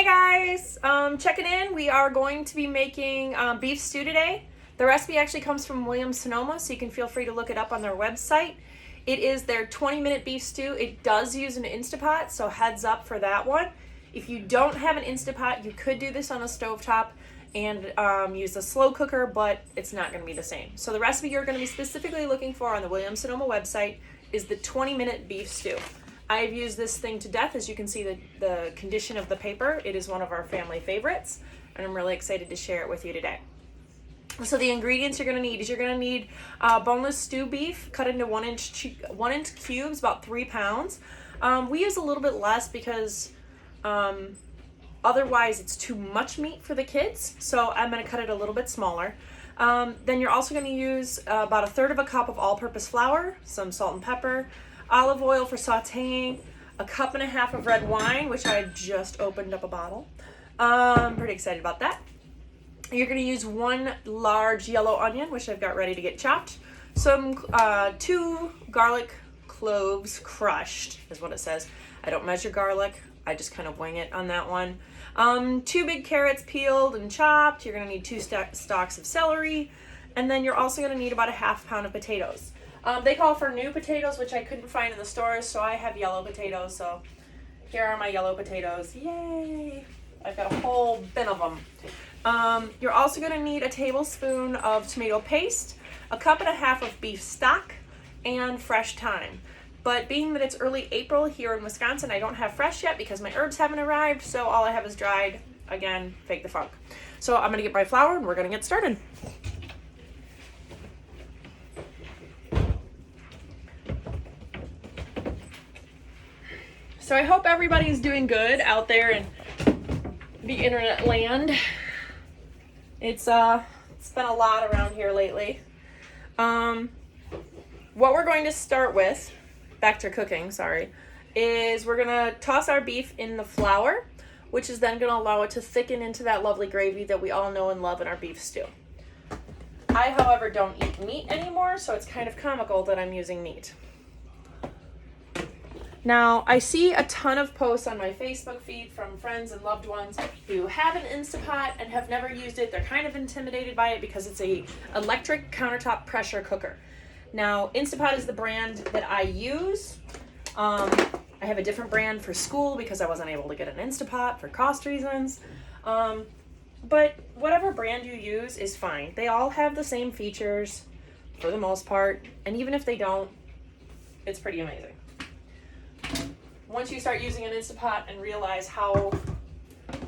Hey guys, checking in. We are going to be making beef stew today. The recipe actually comes from Williams-Sonoma, so you can feel free to look it up on their website. It is their 20-minute beef stew. It does use an Instapot, so heads up for that one. If you don't have an Instapot, you could do this on a stovetop and use a slow cooker, but it's not going to be the same. So the recipe you're going to be specifically looking for on the Williams-Sonoma website is the 20-minute beef stew. I've used this thing to death. As you can see the condition of the paper, it is one of our family favorites, and I'm really excited to share it with you today. So the ingredients you're going to need is boneless stew beef cut into 1-inch cubes, about 3 pounds. We use a little bit less because otherwise it's too much meat for the kids, so I'm going to cut it a little bit smaller. Then you're also going to use about 1/3 cup of all-purpose flour, some salt and pepper, olive oil for sauteing, 1.5 cups of red wine, which I just opened up a bottle. I'm pretty excited about that. You're going to use 1 large yellow onion, which I've got ready to get chopped. 2 garlic cloves crushed is what it says. I don't measure garlic. I just kind of wing it on that one. 2 big carrots peeled and chopped. You're going to need 2 stalks of celery. And then you're also going to need about 1/2 pound of potatoes. They call for new potatoes, which I couldn't find in the stores, so I have yellow potatoes. So here are my yellow potatoes. Yay! I've got a whole bin of them. You're also going to need a tablespoon of tomato paste, 1.5 cups of beef stock, and fresh thyme. But being that it's early April here in Wisconsin, I don't have fresh yet because my herbs haven't arrived, so all I have is dried. Again, fake the funk. So I'm going to get my flour and we're going to get started. So I hope everybody's doing good out there in the internet land. It's been a lot around here lately. What we're going to start with, back to cooking, is we're gonna toss our beef in the flour, which is then gonna allow it to thicken into that lovely gravy that we all know and love in our beef stew. I, however, don't eat meat anymore, so it's kind of comical that I'm using meat. Now, I see a ton of posts on my Facebook feed from friends and loved ones who have an Instapot and have never used it. They're kind of intimidated by it because it's a electric countertop pressure cooker. Now, Instapot is the brand that I use. I have a different brand for school because I wasn't able to get an Instapot for cost reasons. But whatever brand you use is fine. They all have the same features for the most part, and even if they don't, it's pretty amazing. Once you start using an Instapot and realize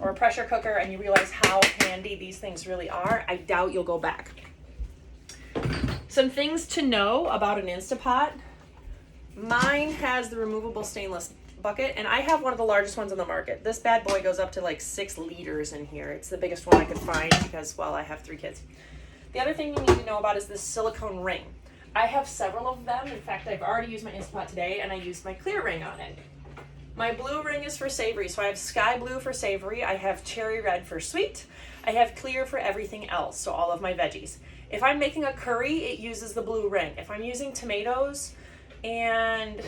or a pressure cooker, and you realize how handy these things really are, I doubt you'll go back. Some things to know about an Instapot. Mine has the removable stainless bucket, and I have one of the largest ones on the market. This bad boy goes up to like 6 liters in here. It's the biggest one I could find because, well, I have 3 kids. The other thing you need to know about is this silicone ring. I have several of them. In fact, I've already used my Instapot today, and I used my clear ring on it. My blue ring is for savory, so I have sky blue for savory, I have cherry red for sweet, I have clear for everything else, so all of my veggies. If I'm making a curry, it uses the blue ring. If I'm using tomatoes and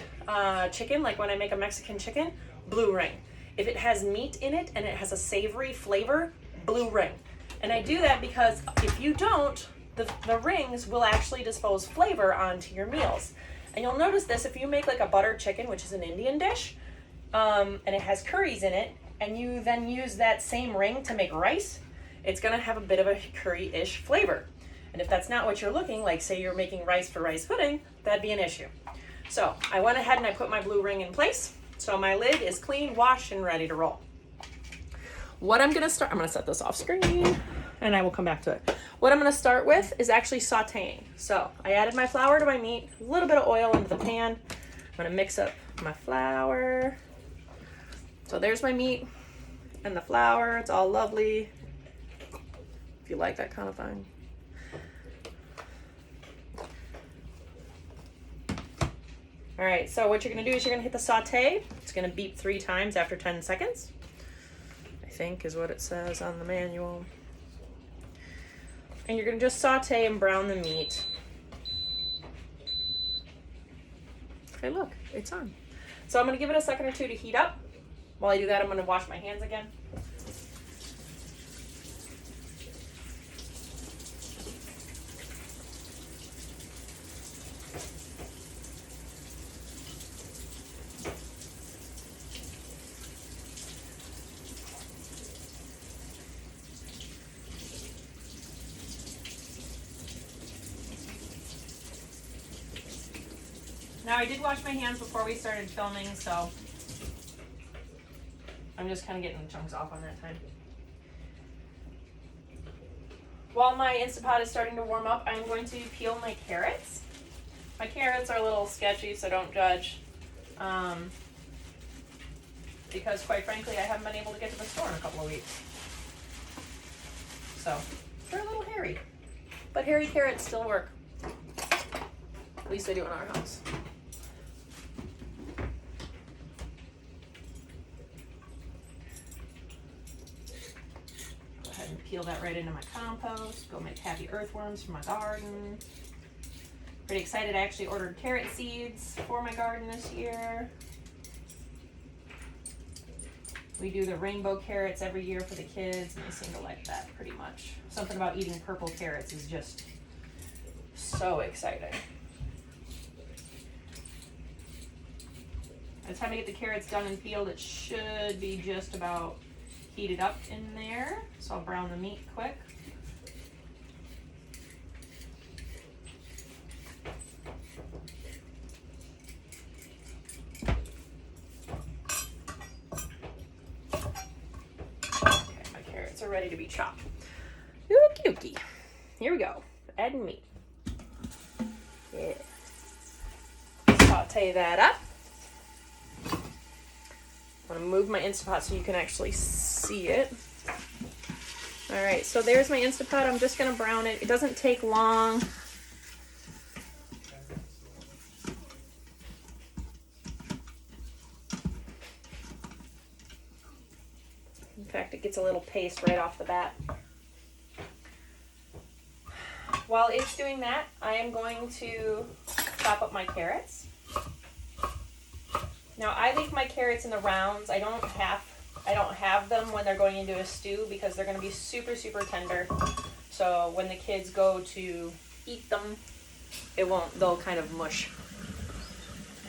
chicken, like when I make a Mexican chicken, blue ring. If it has meat in it and it has a savory flavor, blue ring. And I do that because if you don't, the rings will actually dispose flavor onto your meals. And you'll notice this if you make like a butter chicken, which is an Indian dish, and it has curries in it, and you then use that same ring to make rice, it's gonna have a bit of a curry-ish flavor. And if that's not what you're looking, like say you're making rice for rice pudding, that'd be an issue. So I went ahead and I put my blue ring in place. So my lid is clean, washed, and ready to roll. What I'm gonna set this off screen, and I will come back to it. What I'm gonna start with is actually sauteing. So I added my flour to my meat, a little bit of oil into the pan. I'm gonna mix up my flour. So there's my meat and the flour. It's all lovely, if you like that kind of thing. All right, so what you're gonna do is you're gonna hit the saute. It's gonna beep 3 times after 10 seconds, I think is what it says on the manual. And you're gonna just saute and brown the meat. Okay, look, it's on. So I'm gonna give it a second or two to heat up. While I do that, I'm gonna wash my hands again. Now I did wash my hands before we started filming, so I'm just kind of getting the chunks off on that time. While my Instapot is starting to warm up, I'm going to peel my carrots. My carrots are a little sketchy, so don't judge. Because quite frankly, I haven't been able to get to the store in a couple of weeks. So, they're a little hairy. But hairy carrots still work. At least they do in our house. Go ahead and peel that right into my compost. Go make happy earthworms for my garden. Pretty excited. I actually ordered carrot seeds for my garden this year. We do the rainbow carrots every year for the kids, and they seem to like that pretty much. Something about eating purple carrots is just so exciting. By the time I get the carrots done and peeled, it should be just about heated up in there. So I'll brown the meat quick. Are ready to be chopped. Okie dokie. Here we go. Adding meat. Yeah. Saute that up. I'm going to move my Instapot so you can actually see it. Alright, so there's my Instapot. I'm just going to brown it. It doesn't take long. In fact, it gets a little paste right off the bat. While it's doing that, I am going to chop up my carrots. Now, I leave my carrots in the rounds. I don't have them when they're going into a stew because they're going to be super, super tender. So when the kids go to eat them, they'll kind of mush.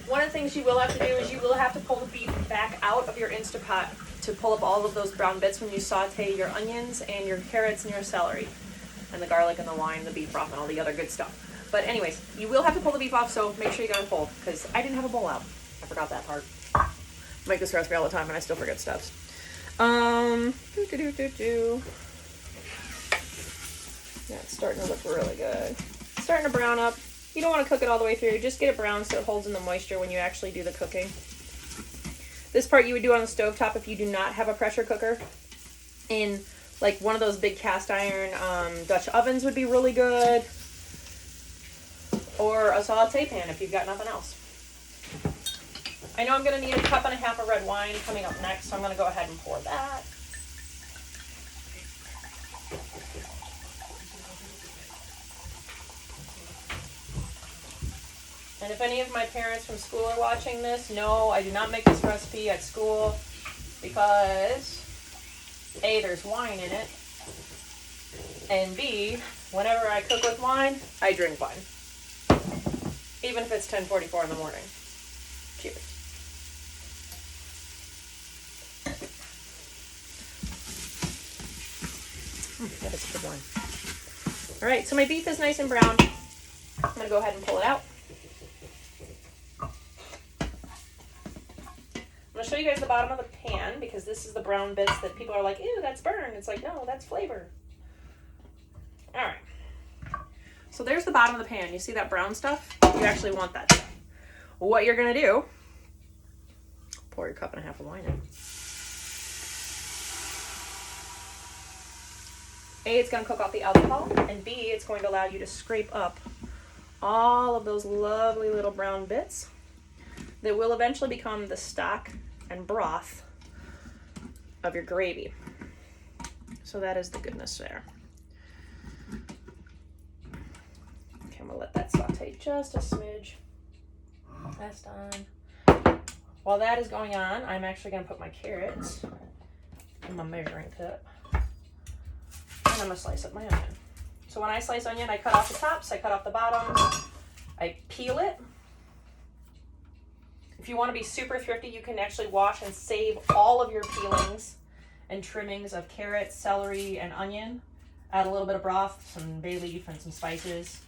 One of the things you will have to do is you will have to pull the beef back out of your Instapot to pull up all of those brown bits when you saute your onions and your carrots and your celery and the garlic and the lime, the beef broth, and all the other good stuff. But anyways, you will have to pull the beef off, so make sure you got it pulled because I didn't have a bowl out. I forgot that part. I make this recipe all the time and I still forget stuff. Yeah, it's starting to look really good. It's starting to brown up. You don't want to cook it all the way through. Just get it brown so it holds in the moisture when you actually do the cooking. This part you would do on the stovetop if you do not have a pressure cooker. In like one of those big cast iron Dutch ovens would be really good. Or a saute pan if you've got nothing else. I know I'm going to need 1.5 cups of red wine coming up next, so I'm going to go ahead and pour that. And if any of my parents from school are watching this, no, I do not make this recipe at school because A, there's wine in it, and B, whenever I cook with wine, I drink wine. Even if it's 10:44 in the morning. Cheers. That is a good wine. All right, so my beef is nice and brown. I'm going to go ahead and pull it out. I'm going to show you guys the bottom of the pan because this is the brown bits that people are like, ew, that's burn. It's like, no, that's flavor. All right. So there's the bottom of the pan. You see that brown stuff? You actually want that stuff. What you're going to do, pour your 1.5 cups of wine in. A, it's going to cook off the alcohol, and B, it's going to allow you to scrape up all of those lovely little brown bits that will eventually become the stock and broth of your gravy. So that is the goodness there. Okay, I'm going to let that saute just a smidge. That's done. While that is going on, I'm actually going to put my carrots in my measuring cup. And I'm going to slice up my onion. So when I slice onion, I cut off the tops, I cut off the bottoms, I peel it. If you want to be super thrifty, you can actually wash and save all of your peelings and trimmings of carrots, celery, and onion. Add a little bit of broth, some bay leaf, and some spices,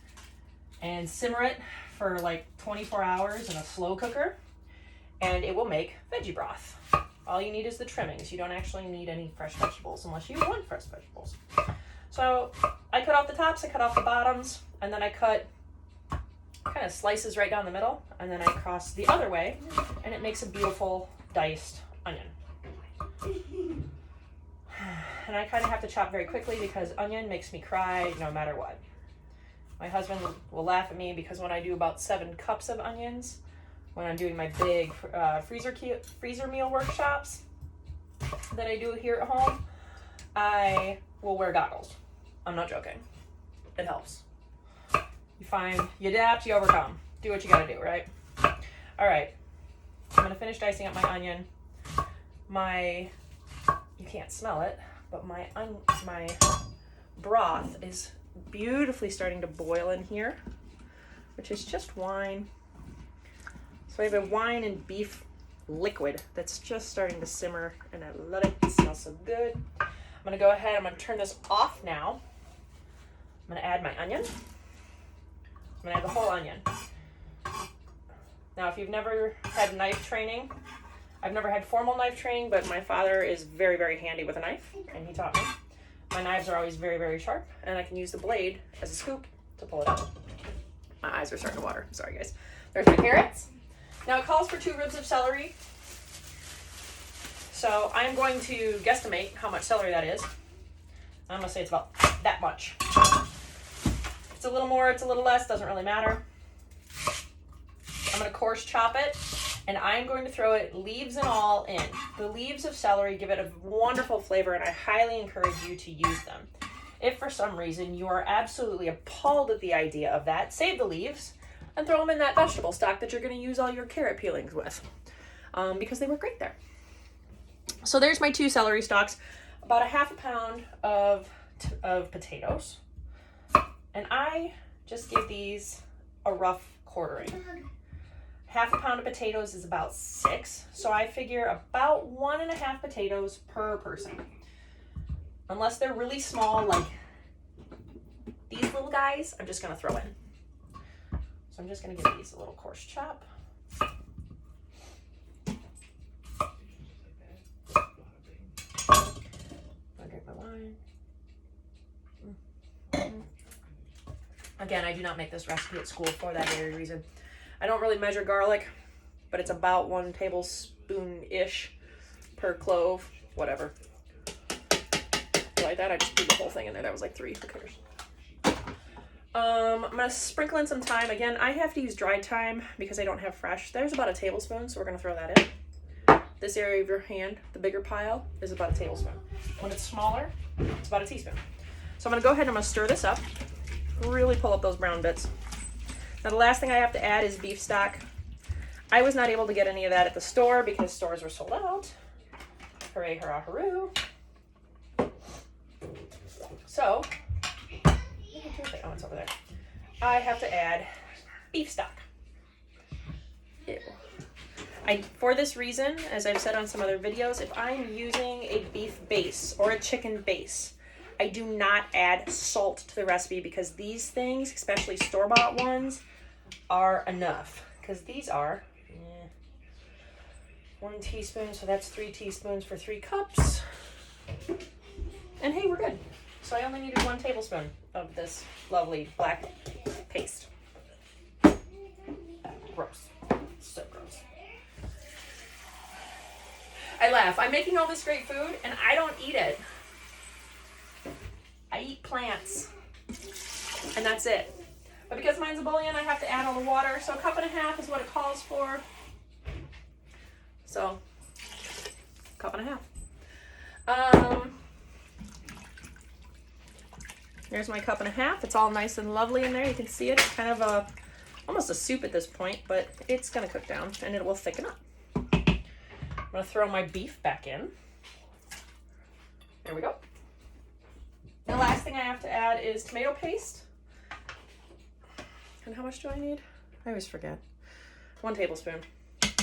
and simmer it for like 24 hours in a slow cooker, and it will make veggie broth. All you need is the trimmings. You don't actually need any fresh vegetables unless you want fresh vegetables. So I cut off the tops, I cut off the bottoms, and then I cut kind of slices right down the middle, and then I cross the other way, and it makes a beautiful diced onion. And I kind of have to chop very quickly because onion makes me cry no matter what. My husband will laugh at me because when I do about 7 cups of onions, when I'm doing my big freezer meal workshops that I do here at home, I will wear goggles. I'm not joking. It helps. You adapt, you overcome. Do what you gotta do, right? All right. I'm gonna finish dicing up my onion. You can't smell it, but my broth is beautifully starting to boil in here, which is just wine. So I have a wine and beef liquid that's just starting to simmer, and I love it. It smells so good. I'm gonna go ahead, I'm gonna turn this off now. I'm gonna add my onion. I'm gonna add the whole onion. Now, if you've never had knife training, I've never had formal knife training, but my father is very, very handy with a knife, and he taught me. My knives are always very, very sharp, and I can use the blade as a scoop to pull it out. My eyes are starting to water. Sorry, guys. There's my carrots. Now, it calls for 2 ribs of celery. So I'm going to guesstimate how much celery that is. I'm going to say it's about that much. It's a little more, it's a little less, doesn't really matter. I'm going to coarse chop it, and I'm going to throw it, leaves and all, in. The leaves of celery give it a wonderful flavor, and I highly encourage you to use them. If for some reason you are absolutely appalled at the idea of that, save the leaves and throw them in that vegetable stock that you're going to use all your carrot peelings with, because they work great there. So there's my 2 celery stalks, about a half a pound of potatoes, and I just give these a rough quartering. Half a pound of potatoes is about 6, so I figure about 1.5 potatoes per person. Unless they're really small, like these little guys, I'm just gonna throw in. So I'm just gonna give these a little coarse chop. I drink my wine. Again, I do not make this recipe at school for that very reason. I don't really measure garlic, but it's about 1 tablespoon-ish per clove, whatever. Like that, I just threw the whole thing in there. That was like 3. Who cares? I'm gonna sprinkle in some thyme. Again, I have to use dried thyme because I don't have fresh. There's about a tablespoon, so we're gonna throw that in. This area of your hand, the bigger pile, is about a tablespoon. When it's smaller, it's about a teaspoon. So I'm gonna go ahead and I'm gonna stir this up. Really pull up those brown bits. Now the last thing I have to add is beef stock. I was not able to get any of that at the store because stores were sold out. Hooray, hurrah, hooroo. So, oh, it's over there. I have to add beef stock. Ew. For this reason, as I've said on some other videos, if I'm using a beef base or a chicken base, I do not add salt to the recipe because these things, especially store-bought ones, are enough. Because these are 1 teaspoon, so that's 3 teaspoons for 3 cups. And hey, we're good. So I only needed 1 tablespoon of this lovely black paste. Gross. So gross. I laugh. I'm making all this great food and I don't eat it. I eat plants. And that's it. But because mine's a bouillon, I have to add all the water. So 1.5 cups is what it calls for. So, 1.5 cups. Here's my 1.5 cups. It's all nice and lovely in there. You can see it. It's kind of almost a soup at this point, but it's going to cook down and it will thicken up. I'm going to throw my beef back in. There we go. The last thing I have to add is tomato paste. And how much do I need? I always forget. 1 tablespoon.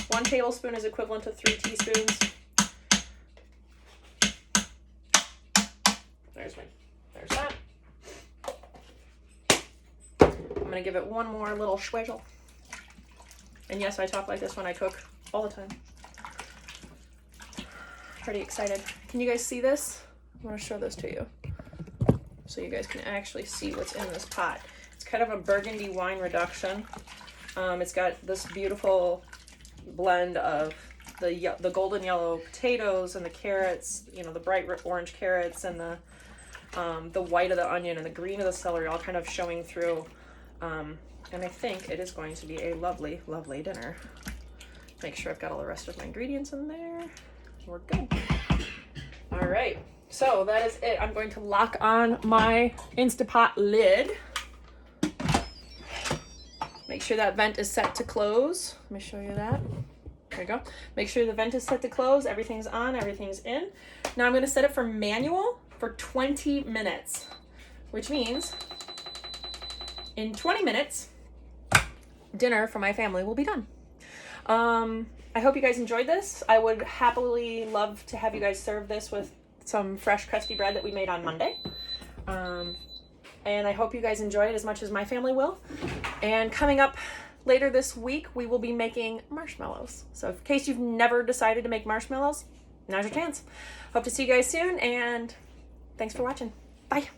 1 tablespoon is equivalent to 3 teaspoons. There's that. I'm gonna give it one more little swizzle. And yes, I talk like this when I cook all the time. Pretty excited. Can you guys see this? I want to show this to you so you guys can actually see what's in this pot. It's kind of a burgundy wine reduction. It's got this beautiful blend of the golden yellow potatoes and the carrots, you know, the bright orange carrots and the white of the onion and the green of the celery all kind of showing through. And I think it is going to be a lovely, lovely dinner. Make sure I've got all the rest of my ingredients in there. We're good. All right, so that is it. I'm going to lock on my Instapot lid. Make sure that vent is set to close. Let me show you that. There you go. Make sure the vent is set to close. Everything's on, everything's in. Now I'm gonna set it for manual for 20 minutes, which means in 20 minutes, dinner for my family will be done. I hope you guys enjoyed this. I would happily love to have you guys serve this with some fresh crusty bread that we made on Monday. And I hope you guys enjoy it as much as my family will. And coming up later this week, we will be making marshmallows. So in case you've never decided to make marshmallows, now's your chance. Hope to see you guys soon, and thanks for watching. Bye.